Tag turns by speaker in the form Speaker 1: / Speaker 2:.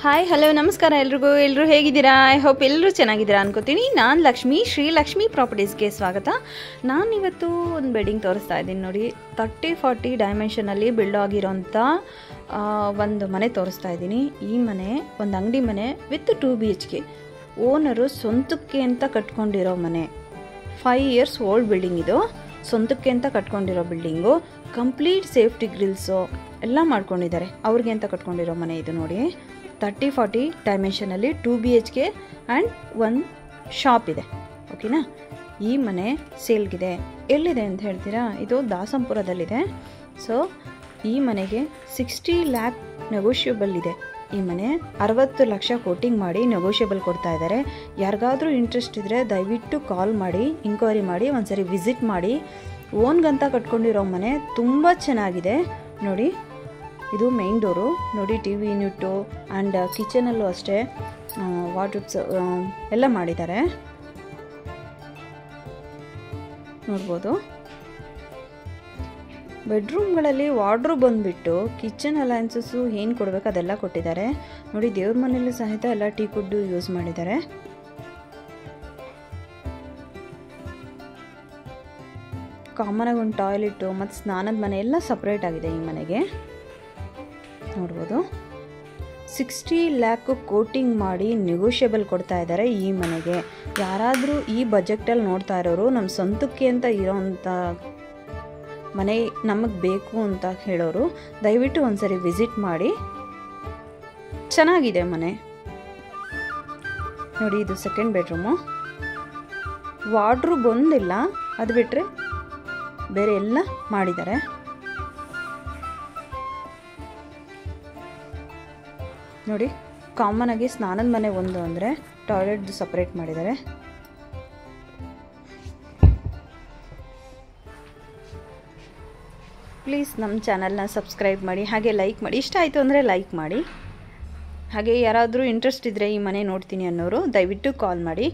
Speaker 1: Hi hello ನಮಸ್ಕಾರ ಎಲ್ಲರೂ ಹೇಗಿದ್ದೀರಾ? ಐ ಹೋಪ್ ಎಲ್ಲರೂ ಚೆನ್ನಾಗಿದ್ದೀರಾ ಅನ್ಕೋತೀನಿ. ನಾನು ಲಕ್ಷ್ಮಿ, ಶ್ರೀ ಲಕ್ಷ್ಮಿ ಪ್ರಾಪರ್ಟೀಸ್ಗೆ ಸ್ವಾಗತ. ನಾನಿವತ್ತು ಒಂದು ಬೆಡ್ಡಿಂಗ್ ತೋರಿಸ್ತಾ ಇದ್ದೀನಿ ನೋಡಿ. 30-40 ಡೈಮೆನ್ಷನಲ್ಲಿ ಬಿಲ್ಡ್ ಆಗಿರೋಂಥ ಒಂದು ಮನೆ ತೋರಿಸ್ತಾ ಇದ್ದೀನಿ. ಈ ಮನೆ ಒಂದು ಅಂಗಡಿ ಮನೆ ವಿತ್ 2 BHK. ಓನರು ಸ್ವಂತಕ್ಕೆ ಅಂತ ಕಟ್ಕೊಂಡಿರೋ ಮನೆ. 5 years ಓಲ್ಡ್ ಬಿಲ್ಡಿಂಗ್ ಇದು. ಸ್ವಂತಕ್ಕೆ ಅಂತ ಕಟ್ಕೊಂಡಿರೋ ಬಿಲ್ಡಿಂಗು. ಕಂಪ್ಲೀಟ್ ಸೇಫ್ಟಿ ಗ್ರಿಲ್ಸು ಎಲ್ಲ ಮಾಡ್ಕೊಂಡಿದ್ದಾರೆ. ಅವ್ರಿಗೆ ಅಂತ ಕಟ್ಕೊಂಡಿರೋ ಮನೆ ಇದು ನೋಡಿ. 30-40 ಡೈಮೆನ್ಷನಲ್ಲಿ 2 BHK ಆ್ಯಂಡ್ 1 ಶಾಪ್ ಇದೆ. ಓಕೆನಾ? ಈ ಮನೆ ಸೇಲ್ಗಿದೆ. ಎಲ್ಲಿದೆ ಅಂತ ಹೇಳ್ತೀರಾ? ಇದು ದಾಸಂಪುರದಲ್ಲಿದೆ. ಸೊ ಈ ಮನೆಗೆ 60 lakh ನೆಗೋಷಿಯಬಲ್ ಇದೆ. ಈ ಮನೆ 60 ಲಕ್ಷ ಕೋಟಿಂಗ್ ಮಾಡಿ ನೆಗೋಷಿಯಬಲ್ ಕೊಡ್ತಾ ಇದ್ದಾರೆ. ಯಾರಿಗಾದ್ರೂ ಇಂಟ್ರೆಸ್ಟ್ ಇದ್ದರೆ ದಯವಿಟ್ಟು ಕಾಲ್ ಮಾಡಿ, ಇಂಕ್ವೈರಿ ಮಾಡಿ, ಒಂದ್ಸರಿ ವಿಸಿಟ್ ಮಾಡಿ. ಓನ್ಗಂತ ಕಟ್ಕೊಂಡಿರೋ ಮನೆ ತುಂಬ ಚೆನ್ನಾಗಿದೆ ನೋಡಿ. ಇದು ಮೇನ್ ಡೋರು ನೋಡಿ. TV ಯೂನಿಟ್ಟು ಆ್ಯಂಡ್ ಕಿಚನಲ್ಲೂ ಅಷ್ಟೇ ವಾರ್ಡ್ರೋಬ್ಸ್ ಎಲ್ಲ ಮಾಡಿದ್ದಾರೆ ನೋಡ್ಬೋದು. ಬೆಡ್ರೂಮ್ಗಳಲ್ಲಿ ವಾರ್ಡ್ರೋಬ್ ಬಂದುಬಿಟ್ಟು ಕಿಚನ್ ಅಲಯನ್ಸಸ್ಸು ಏನು ಕೊಡಬೇಕು ಅದೆಲ್ಲ ಕೊಟ್ಟಿದ್ದಾರೆ ನೋಡಿ. ದೇವ್ರ ಮನೆಯಲ್ಲೂ ಸಹಿತ ಎಲ್ಲ ಟೀ ಕುಡ್ಡು ಯೂಸ್ ಮಾಡಿದ್ದಾರೆ. ಕಾಮನಾಗಿ ಒಂದು ಟಾಯ್ಲೆಟು ಮತ್ತು ಸ್ನಾನದ ಮನೆ ಎಲ್ಲ ಸಪ್ರೇಟ್ ಆಗಿದೆ ಈ ಮನೆಗೆ ನೋಡ್ಬೋದು. 60 lakh ಕೋಟಿಂಗ್ ಮಾಡಿ ನೆಗೋಷಿಯಬಲ್ ಕೊಡ್ತಾ ಇದ್ದಾರೆ ಈ ಮನೆಗೆ. ಯಾರಾದರೂ ಈ ಬಜೆಟಲ್ಲಿ ನೋಡ್ತಾ ಇರೋರು, ನಮ್ಮ ಸ್ವಂತಕ್ಕೆ ಅಂತ ಇರೋವಂಥ ಮನೆ ನಮಗೆ ಬೇಕು ಅಂತ ಹೇಳೋರು ದಯವಿಟ್ಟು ಒಂದ್ಸರಿ ವಿಸಿಟ್ ಮಾಡಿ. ಚೆನ್ನಾಗಿದೆ ಮನೆ ನೋಡಿ. ಇದು ಸೆಕೆಂಡ್ ಬೆಡ್ರೂಮು. ವಾರ್ಡ್ರೋಬ್ ಒಂದಿಲ್ಲ, ಅದು ಬಿಟ್ಟರೆ ಬೇರೆ ಎಲ್ಲ ಮಾಡಿದ್ದಾರೆ. ನೋಡಿ, ಕಾಮನ್ ಆಗಿ ಸ್ನಾನದ ಮನೆ ಒಂದು ಅಂದರೆ ಟಾಯ್ಲೆಟ್ದು ಸಪ್ರೇಟ್ ಮಾಡಿದ್ದಾರೆ. ಪ್ಲೀಸ್ ನಮ್ಮ ಚಾನಲ್ನ ಸಬ್ಸ್ಕ್ರೈಬ್ ಮಾಡಿ, ಹಾಗೆ ಲೈಕ್ ಮಾಡಿ. ಇಷ್ಟ ಆಯಿತು ಅಂದರೆ ಲೈಕ್ ಮಾಡಿ. ಹಾಗೆ ಯಾರಾದರೂ ಇಂಟ್ರೆಸ್ಟ್ ಇದ್ದರೆ ಈ ಮನೆ ನೋಡ್ತೀನಿ ಅನ್ನೋರು ದಯವಿಟ್ಟು ಕಾಲ್ ಮಾಡಿ.